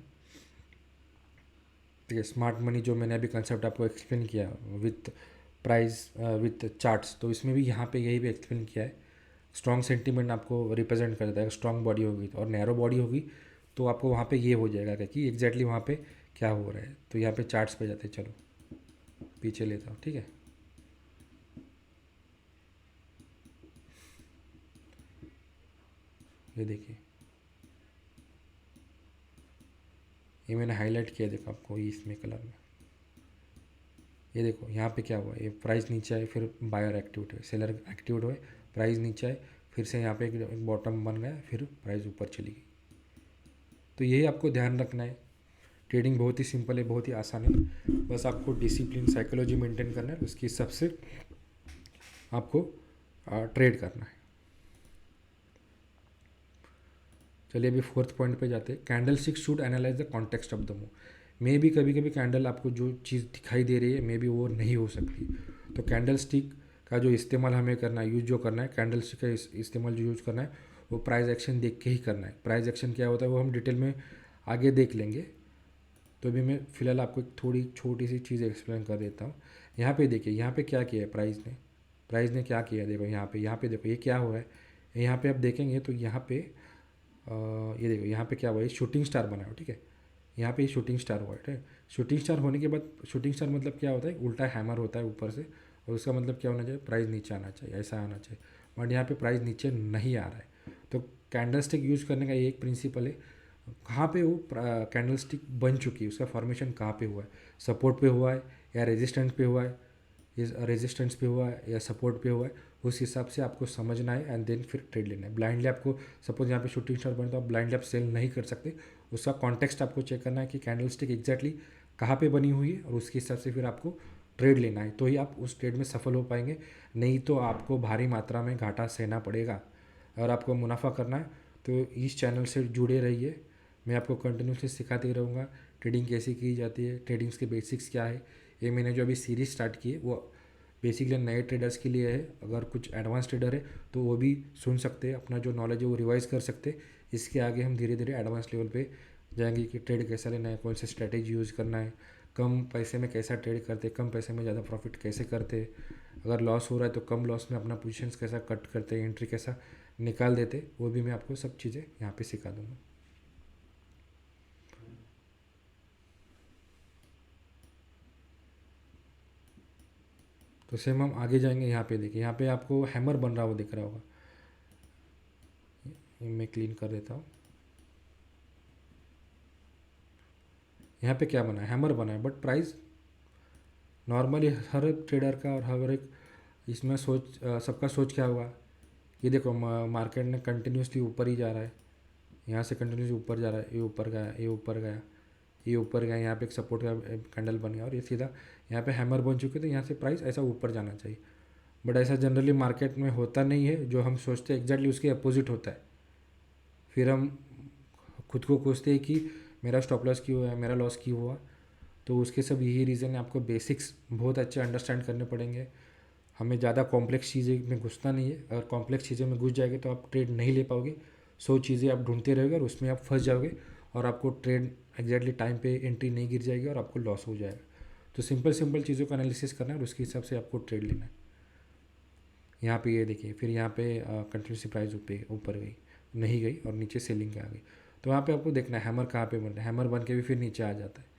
ठीक है, स्मार्ट मनी जो मैंने अभी कंसेप्ट आपको एक्सप्लेन किया विथ प्राइस विथ चार्ट्स, तो इसमें भी यहाँ पे यही भी एक्सप्लेन किया है। स्ट्रॉन्ग सेंटीमेंट आपको रिप्रेजेंट करता है। स्ट्रॉन्ग बॉडी होगी और नैरो बॉडी होगी तो आपको वहाँ पे ये हो जाएगा कि एग्जैक्टली वहाँ पे क्या हो रहा है। तो यहाँ पे चार्ट्स पे जाते हैं, चलो पीछे लेता हूँ। ठीक है, ये देखिए, ये मैंने हाईलाइट किया, देखो आपको ये इसमें कलर में, ये देखो यहाँ पे क्या हुआ, ये प्राइस नीचे आए, फिर बायर एक्टिवेट हुए, सेलर एक्टिवेट हुए, प्राइस नीचे आए, फिर से यहाँ पे एक बॉटम बन गया, फिर प्राइस ऊपर चली गई। तो यही आपको ध्यान रखना है। ट्रेडिंग बहुत ही सिंपल है, बहुत ही आसान है। बस आपको डिसिप्लिन, साइकोलॉजी मेंटेन करना है, उसके हिसाब से आपको ट्रेड करना है। चलिए अभी फोर्थ पॉइंट पे जाते हैं। Candle stick should analyse the context of the move. मे भी कभी कभी कैंडल आपको जो चीज़ दिखाई दे रही है मे भी वो नहीं हो सकती। तो कैंडल स्टिक का जो इस्तेमाल हमें करना है, यूज जो करना है, कैंडल स्टिक का इस्तेमाल जो यूज करना है वो प्राइस एक्शन देख के ही करना है। प्राइस एक्शन क्या होता है वो हम डिटेल में आगे देख लेंगे। तो अभी मैं फ़िलहाल आपको एक थोड़ी छोटी सी चीज़ एक्सप्लेन कर देता हूँ। यहाँ पे देखिए, यहाँ पे क्या किया है प्राइस ने क्या किया है, देखो यहाँ पे देखो ये क्या हुआ है। यहाँ पे आप देखेंगे तो यहाँ पे ये देखो यहाँ पे क्या हुआ है, शूटिंग स्टार बना है। ठीक है, यहाँ पे शूटिंग स्टार हुआ है। ठीक है, शूटिंग स्टार होने के बाद, शूटिंग स्टार मतलब क्या होता है, उल्टा हैमर होता है ऊपर से, और उसका मतलब क्या होना चाहिए, प्राइस नीचे आना चाहिए, ऐसा आना चाहिए। बट यहाँ पे प्राइस नीचे नहीं आ रहा है। तो कैंडल स्टिक यूज़ करने का ये एक प्रिंसिपल है, कहाँ पे वो कैंडल स्टिक बन चुकी है, उसका फॉर्मेशन कहाँ पे हुआ है, सपोर्ट पे हुआ है या रेजिस्टेंस पे हुआ है, रेजिस्टेंस पे हुआ है या सपोर्ट पे हुआ है, उस हिसाब से आपको समझना है एंड देन फिर ट्रेड लेना है। ब्लाइंडली आपको सपोज यहाँ पे शूटिंग स्टार बने तो आप ब्लाइंडली आप सेल नहीं कर सकते। उसका कॉन्टेक्स्ट आपको चेक करना है कि कैंडल स्टिक एग्जैक्टली कहाँ पे बनी हुई है, और उसके हिसाब से फिर आपको ट्रेड लेना है, तो ही आप उस ट्रेड में सफल हो पाएंगे। नहीं तो आपको भारी मात्रा में घाटा सहना पड़ेगा। अगर आपको मुनाफा करना है तो इस चैनल से जुड़े रहिए, मैं आपको कंटिन्यूसली सिखाते रहूँगा ट्रेडिंग कैसे की जाती है, ट्रेडिंग्स के बेसिक्स क्या है। ये मैंने जो अभी सीरीज़ स्टार्ट की है वो बेसिकली नए ट्रेडर्स के लिए है। अगर कुछ एडवांस ट्रेडर है तो वो भी सुन सकते हैं, अपना जो नॉलेज है वो रिवाइज कर सकते हैं। इसके आगे हम धीरे धीरे एडवांस लेवल पे जाएंगे कि ट्रेड कैसा लेना है, कौन सी स्ट्रैटेजी यूज़ करना है, कम पैसे में कैसा ट्रेड करते, कम पैसे में ज़्यादा प्रॉफिट कैसे करते, अगर लॉस हो रहा है तो कम लॉस में अपना पोजीशंस कैसा कट करते, एंट्री कैसा निकाल देते, वो भी मैं आपको सब चीज़ें यहाँ पे सिखा दूँगा। तो सेम हम आगे जाएंगे। यहाँ पे देखिए, यहाँ पे आपको हैमर बन रहा हो दिख रहा होगा, मैं क्लीन कर देता हूँ। यहाँ पे क्या बना है, हैमर बना है, बट प्राइस नॉर्मली हर एक ट्रेडर का और हर एक इसमें सबका सोच क्या होगा, ये देखो मार्केट ने कंटिन्यूसली ऊपर ही जा रहा है, यहाँ से कंटिन्यूसली ऊपर जा रहा है, ये ऊपर गया, ये ऊपर गया, ये ऊपर गया, यहाँ पे एक सपोर्ट का कैंडल बन गया और ये सीधा यहाँ पे हैमर बन चुके, तो यहाँ से प्राइस ऐसा ऊपर जाना चाहिए। बट ऐसा जनरली मार्केट में होता नहीं है। जो हम सोचते हैं एग्जैक्टली उसके अपोजिट होता है। फिर हम खुद को कोसते हैं कि मेरा स्टॉप लॉस क्यों हुआ, मेरा लॉस क्यों हुआ। तो उसके सब यही रीज़न है, आपको बेसिक्स बहुत अच्छे अंडरस्टैंड करने पड़ेंगे। हमें ज़्यादा कॉम्प्लेक्स चीज़ें में घुसना नहीं है। अगर कॉम्प्लेक्स चीज़ें में घुस जाएंगे तो आप ट्रेड नहीं ले पाओगे। 100 चीज़ें आप ढूंढते रहोगे और उसमें आप फंस जाओगे और आपको ट्रेड एग्जैक्टली टाइम पे एंट्री नहीं गिर जाएगी और आपको लॉस हो जाएगा। तो सिंपल सिंपल चीज़ों का एनालिसिस करना है और उसके हिसाब से आपको ट्रेड लेना है। यहाँ पे ये देखिए, फिर यहाँ पे कंटिन्यूसली प्राइस ऊपर गई, नहीं गई और नीचे सेलिंग के आ गई। तो यहाँ पे आपको देखना है हैमर कहाँ पे बन रहा है। हैमर बन के भी फिर नीचे आ जाता है।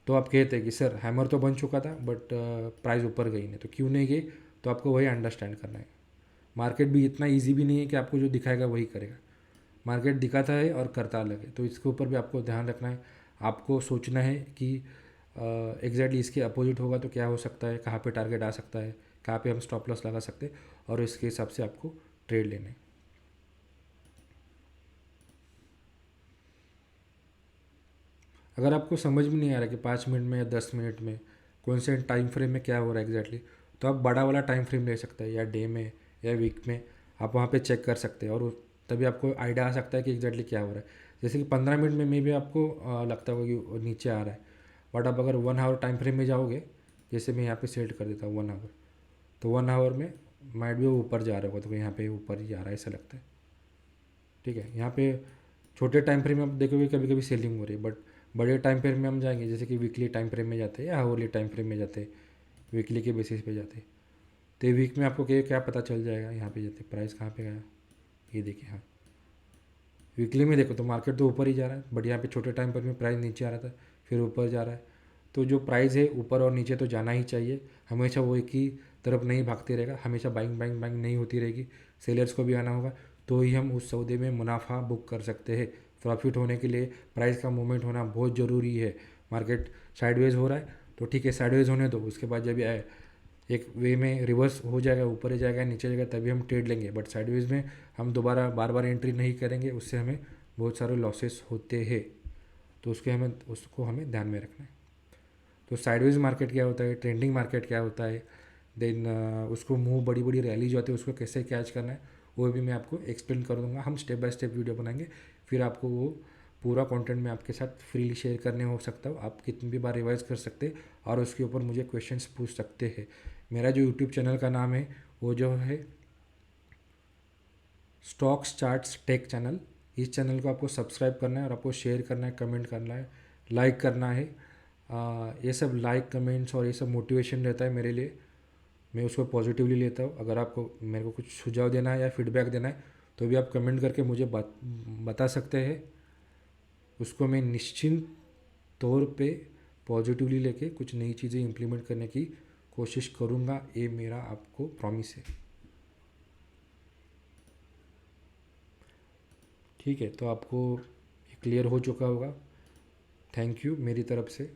तो आप कहते हैं कि सर हैमर तो बन चुका था बट प्राइस ऊपर गई नहीं, तो क्यों नहीं गई, तो आपको वही अंडरस्टैंड करना है। मार्केट भी इतना ईजी भी नहीं है कि आपको जो दिखाएगा वही करेगा। मार्केट दिखाता है और करता अलग है। तो इसके ऊपर भी आपको ध्यान रखना है, आपको सोचना है कि एग्जैक्टली इसके अपोजिट होगा तो क्या हो सकता है, कहाँ पे टारगेट आ सकता है, कहाँ पे हम स्टॉप लॉस लगा सकते हैं, और इसके हिसाब से आपको ट्रेड लेना है। अगर आपको समझ में नहीं आ रहा कि 5 मिनट में या 10 मिनट में कौन से टाइम फ्रेम में क्या हो रहा है एग्जैक्टली, तो आप बड़ा वाला टाइम फ्रेम ले सकते हैं, या डे में या वीक में आप वहाँ पे चेक कर सकते हैं, और तभी आपको आइडिया आ सकता है कि एग्जैक्टली क्या हो रहा है। जैसे कि 15 मिनट में भी आपको लगता होगा कि वो नीचे आ रहा है, बट आप अगर 1 आवर टाइम फ्रेम में जाओगे, जैसे मैं यहाँ पे सेट कर देता हूँ 1 आवर, तो 1 आवर में माइट भी वो ऊपर जा रहा होगा, तो यहाँ पे ऊपर ही जा रहा है ऐसा लगता है। ठीक है, यहाँ पे छोटे टाइम फ्रेम में आप देखोगे कभी कभी सेलिंग हो रही है, बट बड़े टाइम फ्रेम में हम जाएंगे, जैसे कि वीकली टाइम फ्रेम में जाते हैं या हावरली टाइम फ्रेम में जाते हैं, वीकली के बेसिस पे जाते हैं, तो वीक में आपको क्या क्या पता चल जाएगा। यहाँ पे जाते प्राइस कहाँ पे गया, ये देखिए, हाँ वीकली में देखो तो मार्केट तो ऊपर ही जा रहा है, बट यहाँ पे छोटे टाइम पर में प्राइस नीचे आ रहा था, फिर ऊपर जा रहा है। तो जो प्राइस है ऊपर और नीचे तो जाना ही चाहिए, हमेशा वो एक ही तरफ नहीं भागते रहेगा, हमेशा बाइंग बाइंग बाइंग नहीं होती रहेगी, सेलर्स को भी आना होगा, तो ही हम उस सौदे में मुनाफा बुक कर सकते हैं। प्रॉफिट होने के लिए प्राइस का मूवमेंट होना बहुत ज़रूरी है। मार्केट साइडवेज हो रहा है तो ठीक है, साइडवेज होने दो, उसके बाद जब आए एक वे में रिवर्स हो जाएगा, ऊपर ही जाएगा नीचे जाएगा, तभी हम ट्रेड लेंगे, बट साइडवेज में हम दोबारा बार बार एंट्री नहीं करेंगे, उससे हमें बहुत सारे लॉसेस होते हैं। तो उसको हमें ध्यान में रखना है। तो साइडवेज मार्केट क्या होता है, ट्रेंडिंग मार्केट क्या होता है, देन उसको मूव बड़ी बड़ी रैली जो आती है उसको कैसे कैच करना है, वो भी मैं आपको एक्सप्लेन कर दूंगा। हम स्टेप बाय स्टेप वीडियो बनाएंगे, फिर आपको वो पूरा कंटेंट मैं आपके साथ फ्रीली शेयर करने हो सकता हूँ। आप कितनी भी बार रिवाइज कर सकते हैं और उसके ऊपर मुझे क्वेश्चंस पूछ सकते हैं। मेरा जो यूट्यूब चैनल का नाम है वो जो है स्टॉक्स चार्ट्स टेक चैनल। इस चैनल को आपको सब्सक्राइब करना है और आपको शेयर करना है, कमेंट करना है, लाइक करना है। ये सब लाइक कमेंट्स और ये सब मोटिवेशन रहता है मेरे लिए, मैं उसको पॉजिटिवली लेता हूँ। अगर आपको मेरे को कुछ सुझाव देना है या फीडबैक देना है तो भी आप कमेंट करके मुझे बता सकते हैं, उसको मैं निश्चिंत तौर पे पॉजिटिवली लेके कुछ नई चीज़ें इम्प्लीमेंट करने की कोशिश करूँगा, ये मेरा आपको प्रॉमिस है। ठीक है, तो आपको क्लियर हो चुका होगा। थैंक यू मेरी तरफ से।